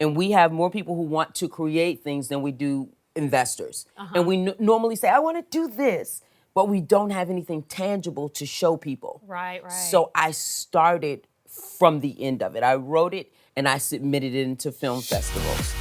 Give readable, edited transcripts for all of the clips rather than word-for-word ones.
and we have more people who want to create things than we do investors. And we normally say, I want to do this, but we don't have anything tangible to show people. Right. So I started from the end of it. I wrote it and I submitted it into film festivals.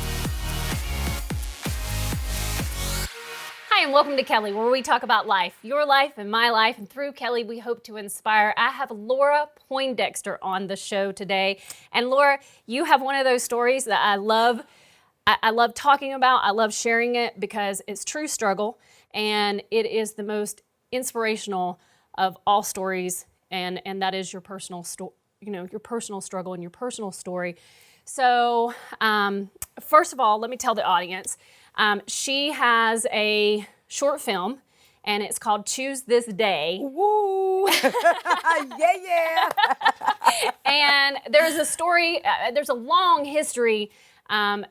Hi, and welcome to Kelly, where we talk about life, your life and my life, and through Kelly, we hope to inspire. I have Laura Poindexter on the show today. And Laura, you have one of those stories that I love. I love talking about. I love sharing it because it's true struggle, and it is the most inspirational of all stories, and that is your personal your personal struggle and your personal story. So, first of all, let me tell the audience, she has a short film, and it's called Choose This Day. Woo! yeah. And there's a story, there's a long history on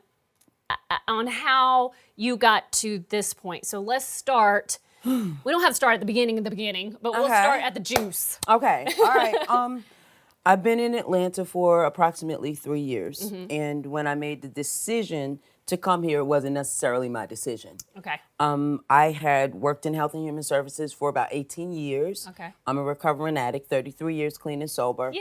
how you got to this point. So let's start. We don't have to start at the beginning, but we'll start at the juice. Okay, all right. I've been in Atlanta for approximately 3 years. And when I made the decision to come here, it wasn't necessarily my decision. Okay. I had worked in health and human services for about 18 years. Okay. I'm a recovering addict, 33 years clean and sober.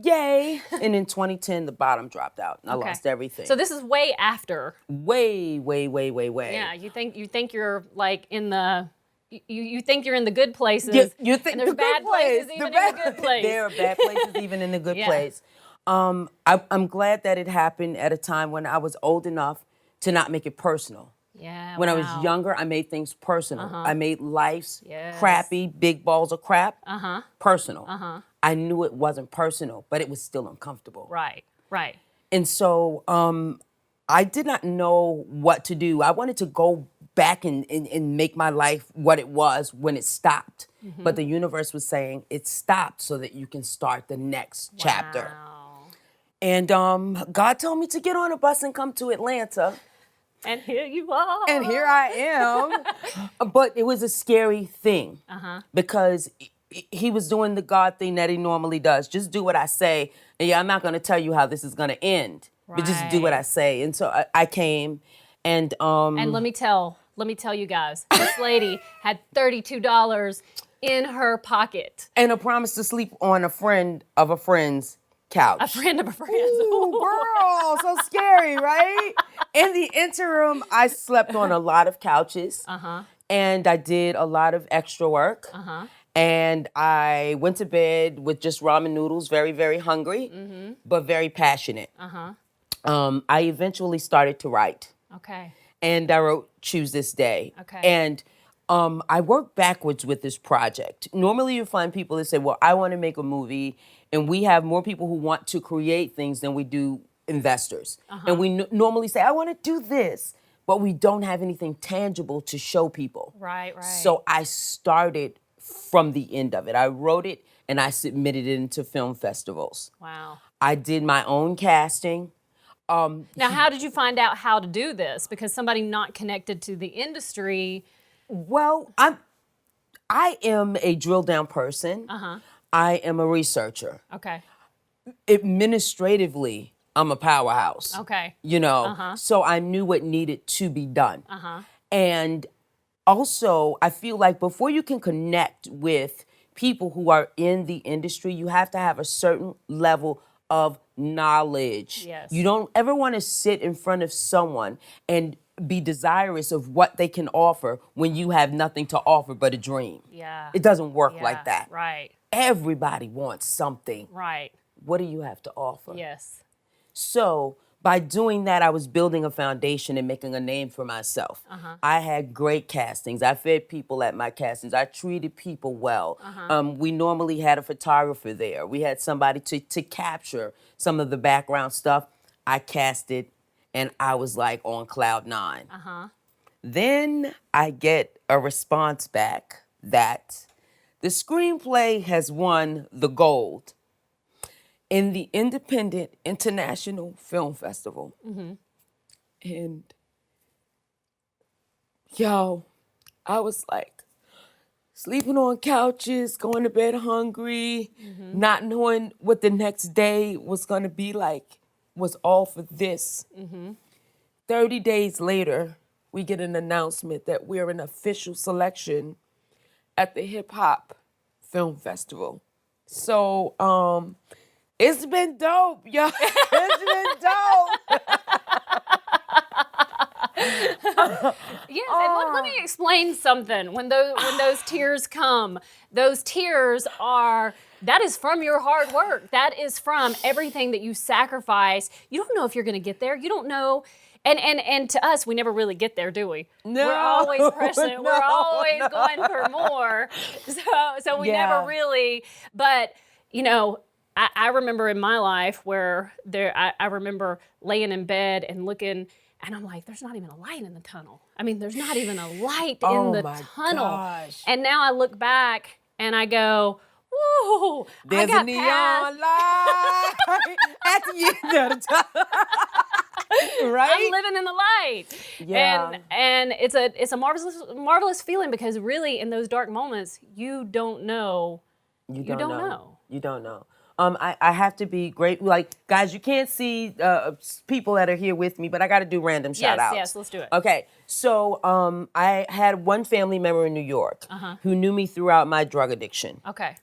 Yay! And in 2010, the bottom dropped out. And I lost everything. So this is way after. Way. Yeah, you think you're like in the, you think you're in the good places. You think and there's the bad good place, places even in the good place. There are bad places even in the good place. I'm glad that it happened at a time when I was old enough to not make it personal. Yeah. When I was younger, I made things personal. I made life's Yes. crappy, big balls of crap personal. I knew it wasn't personal, but it was still uncomfortable. Right. And so I did not know what to do. I wanted to go back and make my life what it was when it stopped. But the universe was saying it stopped so that you can start the next chapter. Wow. And God told me to get on a bus and come to Atlanta. And here you are. And here I am. But it was a scary thing because he was doing the God thing that he normally does. Just do what I say. And I'm not going to tell you how this is going to end, but just do what I say. And so I came and let me tell you guys, this lady had $32 in her pocket. And a promise to sleep on a friend of a friend's couch. A friend of a friend. Ooh, girl, so scary, right? In the interim, I slept on a lot of couches. And I did a lot of extra work. And I went to bed with just ramen noodles, very, very hungry, but very passionate. I eventually started to write. Okay. And I wrote Choose This Day. Okay. And I worked backwards with this project. Normally you find people that say, well, I want to make a movie, and we have more people who want to create things than we do investors. And we normally say, I want to do this, but we don't have anything tangible to show people. Right. So I started from the end of it. I wrote it and I submitted it into film festivals. Wow. I did my own casting. Now, how did you find out how to do this? Because somebody not connected to the industry. Well, I am a drill down person. I am a researcher. Okay. Administratively, I'm a powerhouse. Okay. So I knew what needed to be done. And also, I feel like before you can connect with people who are in the industry, you have to have a certain level of knowledge. Yes. You don't ever want to sit in front of someone and be desirous of what they can offer when you have nothing to offer but a dream. Yeah. It doesn't work like that. Right. Everybody wants something. Right. What do you have to offer? Yes. So by doing that, I was building a foundation and making a name for myself. I had great castings. I fed people at my castings. I treated people well. We normally had a photographer there. We had somebody to capture some of the background stuff. I casted, and I was like on cloud 9. Then I get a response back that the screenplay has won the gold in the Independent International Film Festival. And I was like sleeping on couches, going to bed hungry, not knowing what the next day was gonna be like. was all for this. 30 days later, we get an announcement that we're an official selection at the Hip Hop Film Festival. So, it's been dope, yo. It's been dope. Yes, and let me explain something. When those tears come, those tears that is from your hard work. That is from everything that you sacrifice. You don't know if you're going to get there. You don't know. And to us, we never really get there, do we? No, we're always pressing. no, We're always no. going for more. So we never really. But I remember in my life where I remember laying in bed and looking. And I'm like, there's not even a light in the tunnel. I mean, there's not even a light in the tunnel. Gosh. And now I look back and I go, whoa, There's I got a neon past. light at the end of the tunnel. Right? I'm living in the light. Yeah. And it's a marvelous feeling because really in those dark moments, you don't know. You don't know. You don't know. I have to be great. Like, guys, you can't see people that are here with me, but I got to do random shout outs. Yes, let's do it. Okay. So I had one family member in New York who knew me throughout my drug addiction. Okay.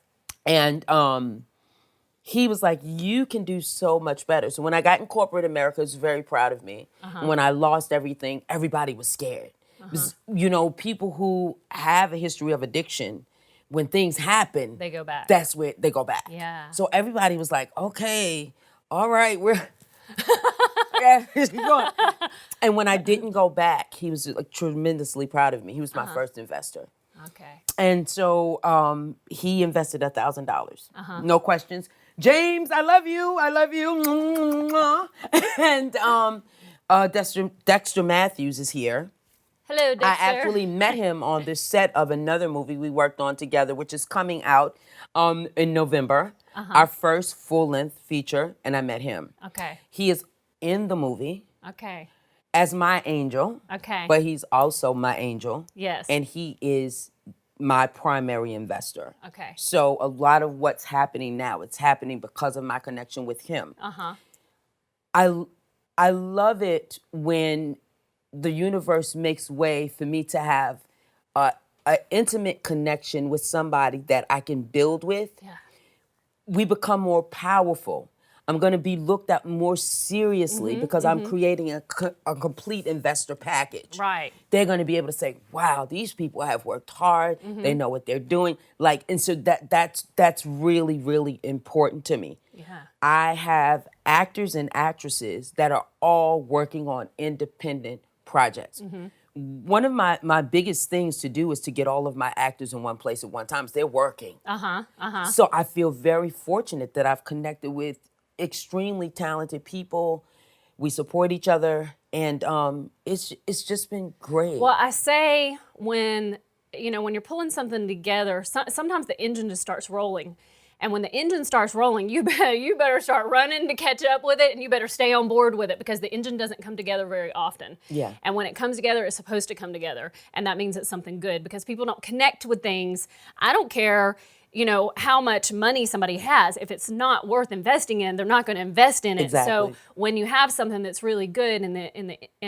And he was like, you can do so much better. So when I got in corporate America, he was very proud of me. And when I lost everything, everybody was scared. Because, people who have a history of addiction, when things happen, They go back. That's where they go back. Yeah. So everybody was like, okay, all right, we're yeah, he's going. And when I didn't go back, he was like tremendously proud of me. He was my first investor. Okay. And so he invested $1,000. No questions. James, I love you. I love you. And Dexter Matthews is here. Hello, Dexter. I actually met him on the set of another movie we worked on together, which is coming out in November. Our first full-length feature, and I met him. Okay. He is in the movie Okay. as my angel. Okay. But he's also my angel. Yes. And he is my primary investor. Okay. So a lot of what's happening now, it's happening because of my connection with him. I love it when the universe makes way for me to have an intimate connection with somebody that I can build with. Yeah. We become more powerful. I'm going to be looked at more seriously because I'm creating a complete investor package. Right. They're going to be able to say, wow, these people have worked hard. They know what they're doing. And so that's really, really important to me. Yeah. I have actors and actresses that are all working on independent projects. One of my biggest things to do is to get all of my actors in one place at one time. They're working. So I feel very fortunate that I've connected with extremely talented people. We support each other, and it's just been great. Well, I say when you're pulling something together, sometimes the engine just starts rolling. And when the engine starts rolling, you better start running to catch up with it, and you better stay on board with it because the engine doesn't come together very often. Yeah. And when it comes together, it's supposed to come together, and that means it's something good because people don't connect with things. I don't care, how much money somebody has. If it's not worth investing in, they're not going to invest in it. Exactly. So when you have something that's really good and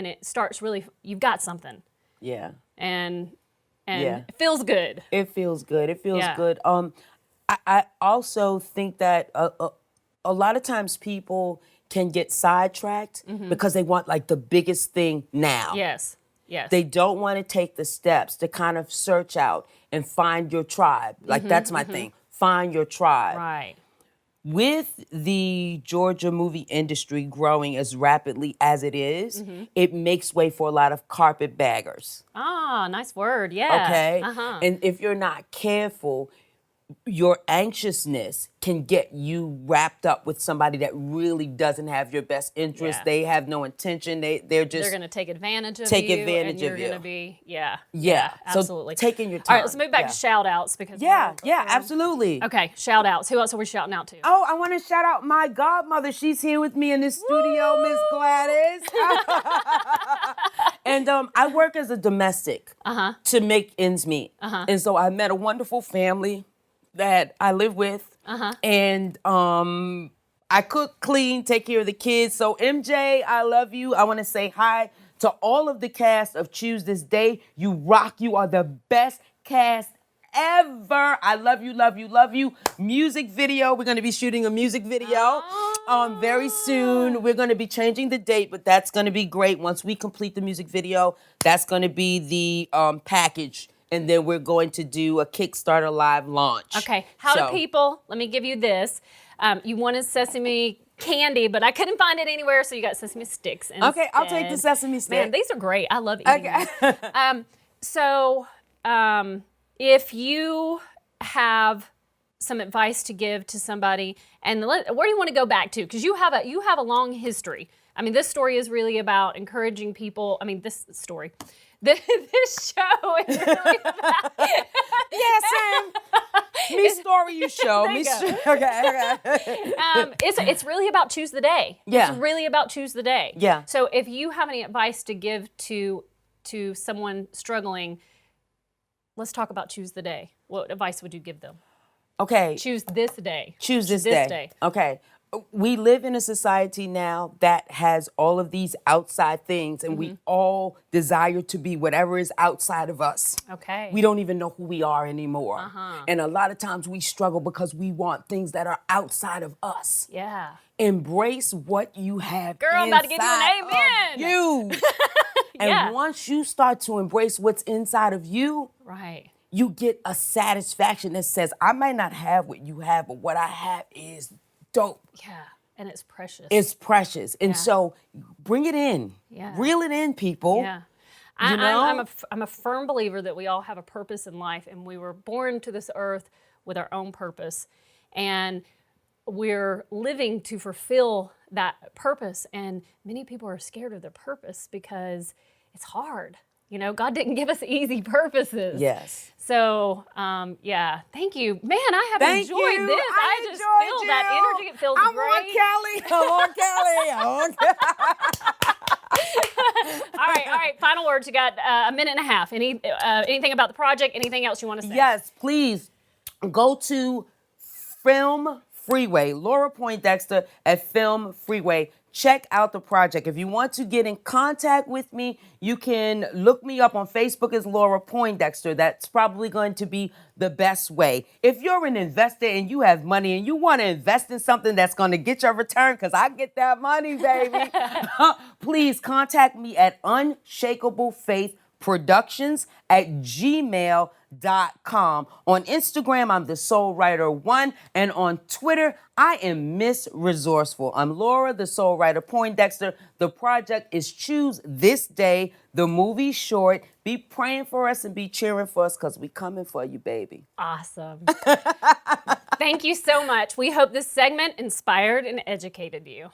it starts really, you've got something. Yeah. And Yeah. it feels good. It feels good. It feels Yeah. good. I also think that a lot of times people can get sidetracked because they want like the biggest thing now. Yes. Yes. They don't want to take the steps to kind of search out and find your tribe. Like that's my thing. Find your tribe. Right. With the Georgia movie industry growing as rapidly as it is, it makes way for a lot of carpetbaggers. Ah, nice word. Yeah. Okay? And if you're not careful, your anxiousness can get you wrapped up with somebody that really doesn't have your best interest. Yeah. They have no intention. They're going to take advantage of take you. advantage and you're of you. going to be, yeah. So absolutely. taking your All time. right, let's move back Yeah. to shout outs because Yeah, absolutely. Okay, shout outs. Who else are we shouting out to? Oh, I want to shout out my godmother. She's here with me in the studio, Miss Gladys. And I work as a domestic to make ends meet. And so I met a wonderful family that I live with. And I cook, clean, take care of the kids. So MJ, I love you. I want to say hi to all of the cast of Choose This Day. You rock. You are the best cast ever. I love you, love you, love you. Music video. We're going to be shooting a music video very soon. We're going to be changing the date, but that's going to be great. Once we complete the music video, that's going to be the package. And then we're going to do a Kickstarter live launch. Okay. How do people, let me give you this. You wanted sesame candy, but I couldn't find it anywhere, so you got sesame sticks instead. Okay, I'll take the sesame stick. Man, these are great. I love eating them. If you have some advice to give to somebody, and where do you want to go back to? Because you have a long history. I mean, this story is really about encouraging people. I mean, this story. This show is really about... Yeah, same. Me story, you show. Me okay. It's really about choose the day. Yeah. It's really about choose the day. Yeah. So if you have any advice to give to someone struggling, let's talk about choose the day. What advice would you give them? Okay. Choose this day. Choose this day. Okay. We live in a society now that has all of these outside things, and we all desire to be whatever is outside of us. Okay. We don't even know who we are anymore. And a lot of times we struggle because we want things that are outside of us. Yeah. Embrace what you have. Girl, I'm about to give you an amen. You. And once you start to embrace what's inside of you, right, you get a satisfaction that says, I might not have what you have, but what I have is dope. Yeah, and it's precious. It's precious. And so bring it in. Yeah. Reel it in, people. Yeah. You know? I'm a firm believer that we all have a purpose in life, and we were born to this earth with our own purpose. And we're living to fulfill that purpose. And many people are scared of their purpose because it's hard. You know, God didn't give us easy purposes. Yes. So, thank you. Man, I have enjoyed this. I just feel that energy. It feels I'm great. on Kelly. I'm on Kelly. All right. Final words. You got a minute and a half. Anything about the project? Anything else you want to say? Yes, please go to Film Freeway, Laura Poindexter at Film Freeway. Check out the project. If you want to get in contact with me, you can look me up on Facebook as Laura Poindexter. That's probably going to be the best way. If you're an investor and you have money and you want to invest in something that's going to get your return, because I get that money, baby, please contact me at unshakablefaithproductions@gmail.com. On Instagram, I'm the Soul Writer 1, and on Twitter, I am Miss Resourceful. I'm Laura, the Soul Writer Poindexter. The project is Choose This Day, the movie short. Be praying for us and be cheering for us because we coming for you, baby. Awesome. Thank you so much. We hope this segment inspired and educated you.